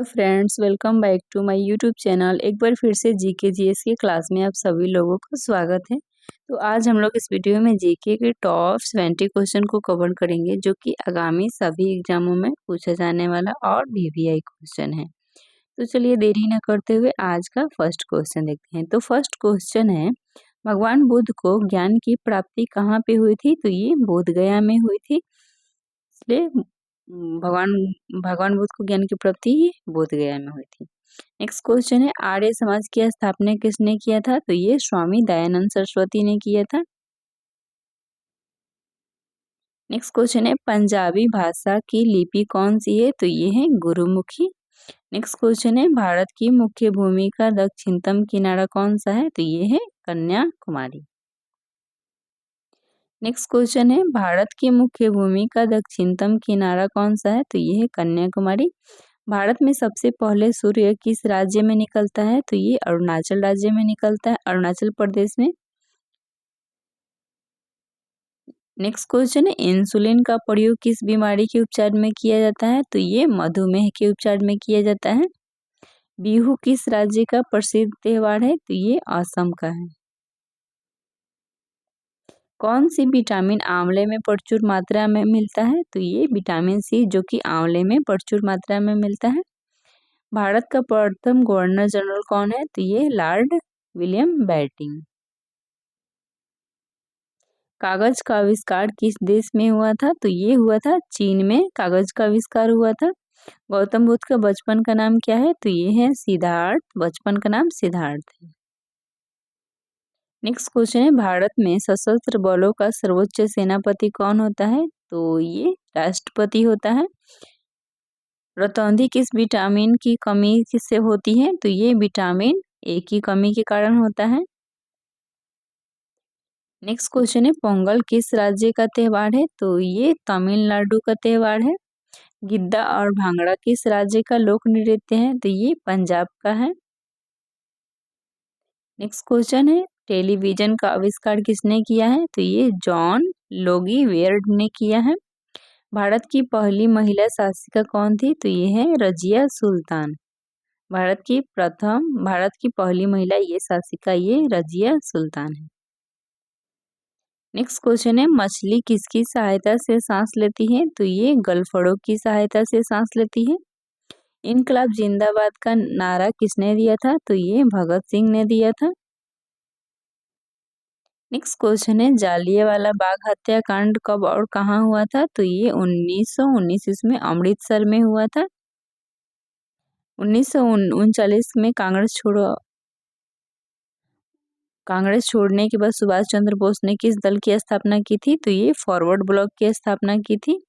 तो friends, welcome back to my YouTube channel. एक बार फिर से जीके जीएस की क्लास में आप सभी लोगों का स्वागत है। तो आज हम लोग इस वीडियो में जीके के टॉप 70 क्वेश्चन को कवर करेंगे, जो कि आगामी सभी एग्जामों में पूछा जाने वाला और वीवीआई क्वेश्चन है। तो चलिए देरी न करते हुए आज का फर्स्ट क्वेश्चन देखते हैं। तो फर्स्ट क्वेश्चन है, भगवान बुद्ध को ज्ञान की प्राप्ति कहाँ पे हुई थी? तो ये बोध गया में हुई थी। इसलिए भगवान भगवान बुद्ध को ज्ञान की प्राप्ति बोध गया में हुई थी। नेक्स्ट क्वेश्चन है, आर्य समाज की स्थापना किसने किया था? तो ये स्वामी दयानंद सरस्वती ने किया था। नेक्स्ट क्वेश्चन है, पंजाबी भाषा की लिपि कौन सी है? तो ये है गुरुमुखी। नेक्स्ट क्वेश्चन है, भारत की मुख्य भूमि का दक्षिणतम किनारा कौन सा है? तो ये है कन्याकुमारी। नेक्स्ट क्वेश्चन है, भारत की मुख्य भूमि का दक्षिणतम किनारा कौन सा है? तो ये है कन्याकुमारी। भारत में सबसे पहले सूर्य किस राज्य में निकलता है? तो ये अरुणाचल राज्य में निकलता है, अरुणाचल प्रदेश में। नेक्स्ट क्वेश्चन है, इंसुलिन का प्रयोग किस बीमारी के उपचार में किया जाता है? तो ये मधुमेह के उपचार में किया जाता है। बिहू किस राज्य का प्रसिद्ध त्योहार है? तो ये असम का है। कौन सी विटामिन आंवले में प्रचुर मात्रा में मिलता है? तो ये विटामिन सी, जो कि आंवले में प्रचुर मात्रा में मिलता है। भारत का प्रथम गवर्नर जनरल कौन है? तो ये लॉर्ड विलियम बेंटिंक। कागज का आविष्कार किस देश में हुआ था? तो ये हुआ था चीन में, कागज का आविष्कार हुआ था। गौतम बुद्ध का बचपन का नाम क्या है? तो ये है सिद्धार्थ, बचपन का नाम सिद्धार्थ है। नेक्स्ट क्वेश्चन है, भारत में सशस्त्र बलों का सर्वोच्च सेनापति कौन होता है? तो ये राष्ट्रपति होता है। रतौंधी किस विटामिन की कमी किससे होती है? तो ये विटामिन ए की कमी के कारण होता है। नेक्स्ट क्वेश्चन है, पोंगल किस राज्य का त्योहार है? तो ये तमिलनाडु का त्योहार है। गिद्दा और भांगड़ा किस राज्य का लोक नृत्य है? तो ये पंजाब का है। नेक्स्ट क्वेश्चन है, टेलीविजन का आविष्कार किसने किया है? तो ये जॉन लोगी वेयर्ड ने किया है। भारत की पहली महिला शासिका कौन थी? तो ये है रजिया सुल्तान। भारत की पहली महिला ये शासिका ये रजिया सुल्तान है। नेक्स्ट क्वेश्चन है, मछली किसकी सहायता से सांस लेती है? तो ये गलफड़ों की सहायता से सांस लेती है। इनकलाब जिंदाबाद का नारा किसने दिया था? तो ये भगत सिंह ने दिया था। नेक्स्ट क्वेश्चन है, जालियांवाला बाग हत्याकांड कब और कहाँ हुआ था? तो ये 1919 इसमें अमृतसर में हुआ था। 1939 में कांग्रेस छोड़ने के बाद सुभाष चंद्र बोस ने किस दल की स्थापना की थी? तो ये फॉरवर्ड ब्लॉक की स्थापना की थी।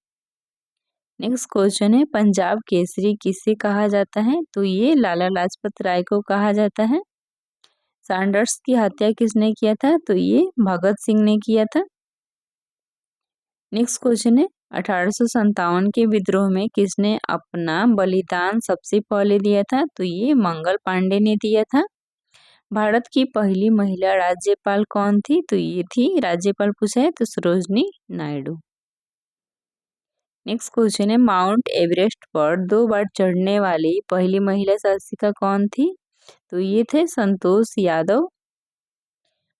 नेक्स्ट क्वेश्चन है, पंजाब केसरी किसे कहा जाता है? तो ये लाला लाजपत राय को कहा जाता है। सैंडर्स की हत्या किसने किया था? तो ये भगत सिंह ने किया था। नेक्स्ट क्वेश्चन है, 1857 के विद्रोह में किसने अपना बलिदान सबसे पहले दिया था? तो ये मंगल पांडे ने दिया था। भारत की पहली महिला राज्यपाल कौन थी? तो ये थी, राज्यपाल पूछा है तो सरोजनी नायडू। नेक्स्ट क्वेश्चन है, माउंट एवरेस्ट पर 2 बार चढ़ने वाली पहली महिला शासिका कौन थी? तो ये थे संतोष यादव।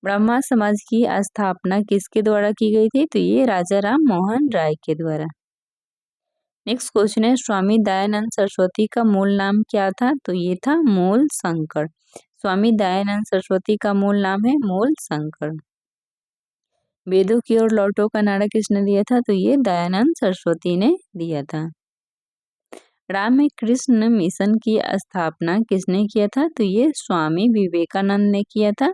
ब्रह्मा समाज की स्थापना किसके द्वारा की गई थी? तो ये राजा राम मोहन राय के द्वारा। नेक्स्ट क्वेश्चन है, स्वामी दयानंद सरस्वती का मूल नाम क्या था? तो ये था मूल शंकर। स्वामी दयानंद सरस्वती का मूल नाम है मूल शंकर। वेदों की ओर लौटो का नारा किसने दिया था? तो ये दयानंद सरस्वती ने दिया था। रामकृष्ण मिशन की स्थापना किसने किया था? तो ये स्वामी विवेकानंद ने किया था।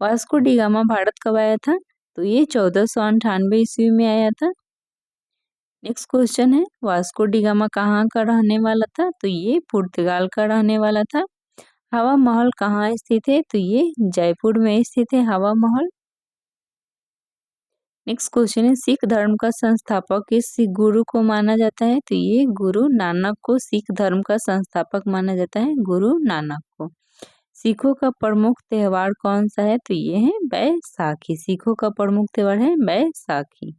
वास्को डी गामा भारत कब आया था? तो ये 1498 ईस्वी में आया था। नेक्स्ट क्वेश्चन है, वास्को डी गामा कहाँ का रहने वाला था? तो ये पुर्तगाल का रहने वाला था। हवा महल कहाँ स्थित है? तो ये जयपुर में स्थित है हवा महल। नेक्स्ट क्वेश्चन है, सिख धर्म का संस्थापक किस सिख गुरु को माना जाता है? तो ये गुरु नानक को सिख धर्म का संस्थापक माना जाता है, गुरु नानक को। सिखों का प्रमुख त्योहार कौन सा है? तो ये है बैसाखी। सिखों का प्रमुख त्योहार है बैसाखी।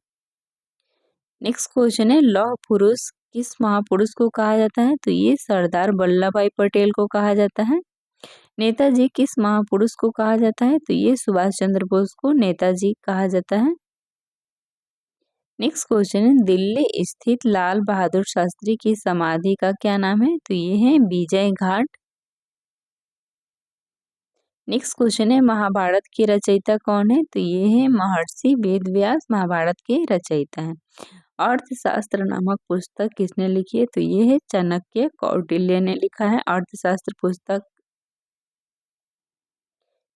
नेक्स्ट क्वेश्चन है, लौह पुरुष किस महापुरुष को कहा जाता है? तो ये सरदार वल्लभ भाई पटेल को कहा जाता है। नेताजी किस महापुरुष को कहा जाता है? तो ये सुभाष चंद्र बोस को नेताजी कहा जाता है। नेक्स्ट क्वेश्चन है, दिल्ली स्थित लाल बहादुर शास्त्री की समाधि का क्या नाम है? तो ये है विजय घाट। नेक्स्ट क्वेश्चन है, महाभारत के रचयिता कौन है? तो ये है महर्षि वेदव्यास महाभारत के रचयिता हैं। अर्थशास्त्र नामक पुस्तक किसने लिखी है? तो ये है चाणक्य कौटिल्य ने लिखा है अर्थशास्त्र पुस्तक।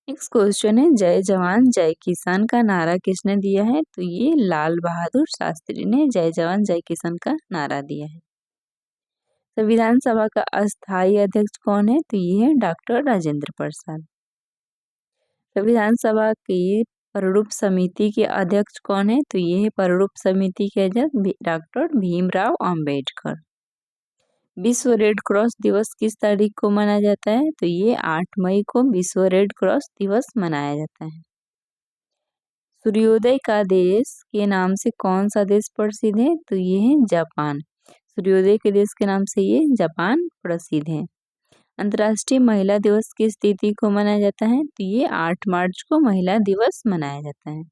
नेक्स्ट क्वेश्चन है, जय जवान जय किसान का नारा किसने दिया है? तो ये लाल बहादुर शास्त्री ने जय जवान जय किसान का नारा दिया है। संविधान सभा का अस्थायी अध्यक्ष कौन है? तो ये है डॉक्टर राजेंद्र प्रसाद। संविधान सभा की प्रारूप समिति के अध्यक्ष कौन है? तो ये है प्रारूप समिति के अध्यक्ष डॉक्टर भीमराव अंबेडकर। विश्व रेड क्रॉस दिवस किस तारीख को मनाया जाता है? तो ये 8 मई को विश्व रेड क्रॉस दिवस मनाया जाता है। सूर्योदय का देश के नाम से कौन सा देश प्रसिद्ध है? तो ये है जापान। सूर्योदय के देश के नाम से ये जापान प्रसिद्ध है। अंतर्राष्ट्रीय महिला दिवस किस तिथि को मनाया जाता है? तो ये 8 मार्च को महिला दिवस मनाया जाता है।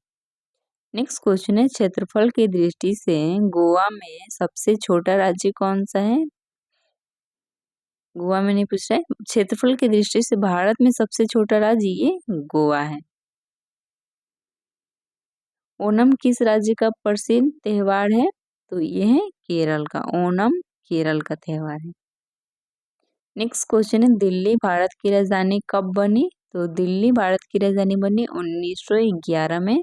नेक्स्ट क्वेश्चन है, क्षेत्रफल की दृष्टि से गोवा में सबसे छोटा राज्य कौन सा है? गोवा में नहीं पूछ रहा है, क्षेत्रफल की दृष्टि से भारत में सबसे छोटा राज्य ये गोवा है। ओणम किस राज्य का प्रसिद्ध त्योहार है? तो ये है केरल का। ओणम केरल का त्योहार है। नेक्स्ट क्वेश्चन है, दिल्ली भारत की राजधानी कब बनी? तो दिल्ली भारत की राजधानी बनी 1911 में।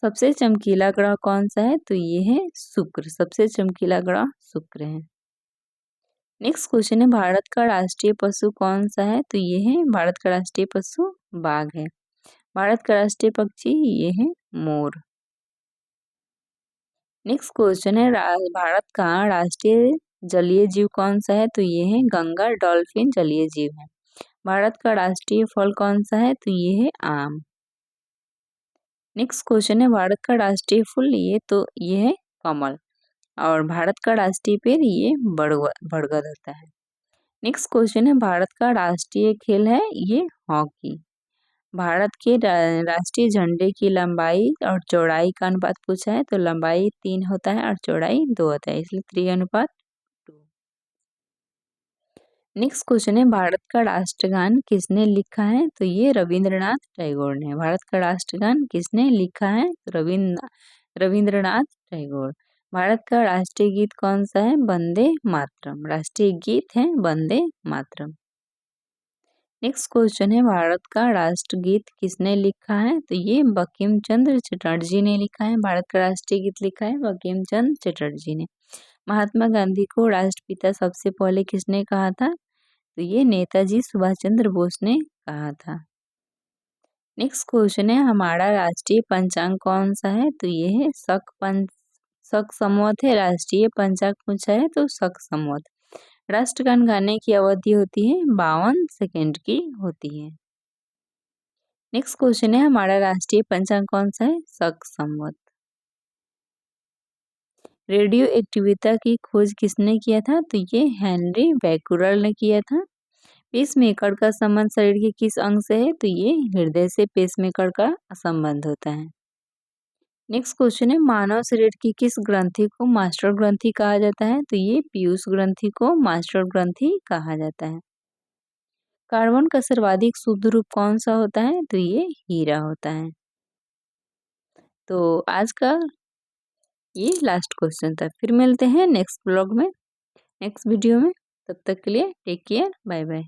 सबसे चमकीला ग्रह कौन सा है? तो ये है शुक्र। सबसे चमकीला ग्रह शुक्र है। नेक्स्ट क्वेश्चन है, भारत का राष्ट्रीय पशु कौन सा है? तो ये है भारत का राष्ट्रीय पशु बाघ है। भारत का राष्ट्रीय पक्षी ये है मोर। नेक्स्ट क्वेश्चन है, भारत का राष्ट्रीय जलीय जीव कौन सा है? तो ये है गंगा डॉल्फिन जलीय जीव है। भारत का राष्ट्रीय फल कौन सा है? तो ये है आम। नेक्स्ट क्वेश्चन है, भारत का राष्ट्रीय फूल ये है कमल और भारत का राष्ट्रीय पेड़ ये बरगद होता है। नेक्स्ट क्वेश्चन है, भारत का राष्ट्रीय खेल है ये हॉकी। भारत के राष्ट्रीय झंडे की लंबाई और चौड़ाई का अनुपात पूछा है, तो लंबाई 3 होता है और चौड़ाई 2 होता है, इसलिए 3:2। नेक्स्ट क्वेश्चन है, भारत का राष्ट्रगान किसने लिखा है? तो ये रविंद्रनाथ टैगोर ने। भारत का राष्ट्रगान किसने लिखा है? तो रविंद्रनाथ टैगोर। भारत का राष्ट्रीय गीत कौन सा है? वंदे मातरम। राष्ट्रीय गीत है वंदे मातरम। नेक्स्ट क्वेश्चन है, भारत का राष्ट्रगीत किसने लिखा है? तो ये बंकिम चंद्र चटर्जी ने लिखा है। भारत का राष्ट्रीय गीत लिखा है बंकिम चंद्र चटर्जी ने। महात्मा गांधी को राष्ट्रपिता सबसे पहले किसने कहा था? तो ये नेताजी सुभाष चंद्र बोस ने कहा था। नेक्स्ट क्वेश्चन है, हमारा राष्ट्रीय पंचांग कौन सा है? तो ये है शक संवत है। राष्ट्रीय पंचांग पूछा है तो शक संवत। राष्ट्रगान गाने की अवधि होती है 52 सेकेंड की होती है। नेक्स्ट क्वेश्चन है, हमारा राष्ट्रीय पंचांग कौन सा है? शक संवत। रेडियो एक्टिविटी की खोज किसने किया था? तो ये हेनरी बैकुरल ने किया था। पेसमेकर का संबंध शरीर के किस अंग से है? तो ये हृदय से पेसमेकर का संबंध होता है। नेक्स्ट क्वेश्चन है, मानव शरीर की किस ग्रंथि को मास्टर ग्रंथि कहा जाता है? तो ये पीयूष ग्रंथि को मास्टर ग्रंथि कहा जाता है। कार्बन का सर्वाधिक शुद्ध रूप कौन सा होता है? तो ये हीरा होता है। तो आज का ये लास्ट क्वेश्चन था। फिर मिलते हैं नेक्स्ट ब्लॉग में, नेक्स्ट वीडियो में। तब तक के लिए टेक केयर, बाय बाय।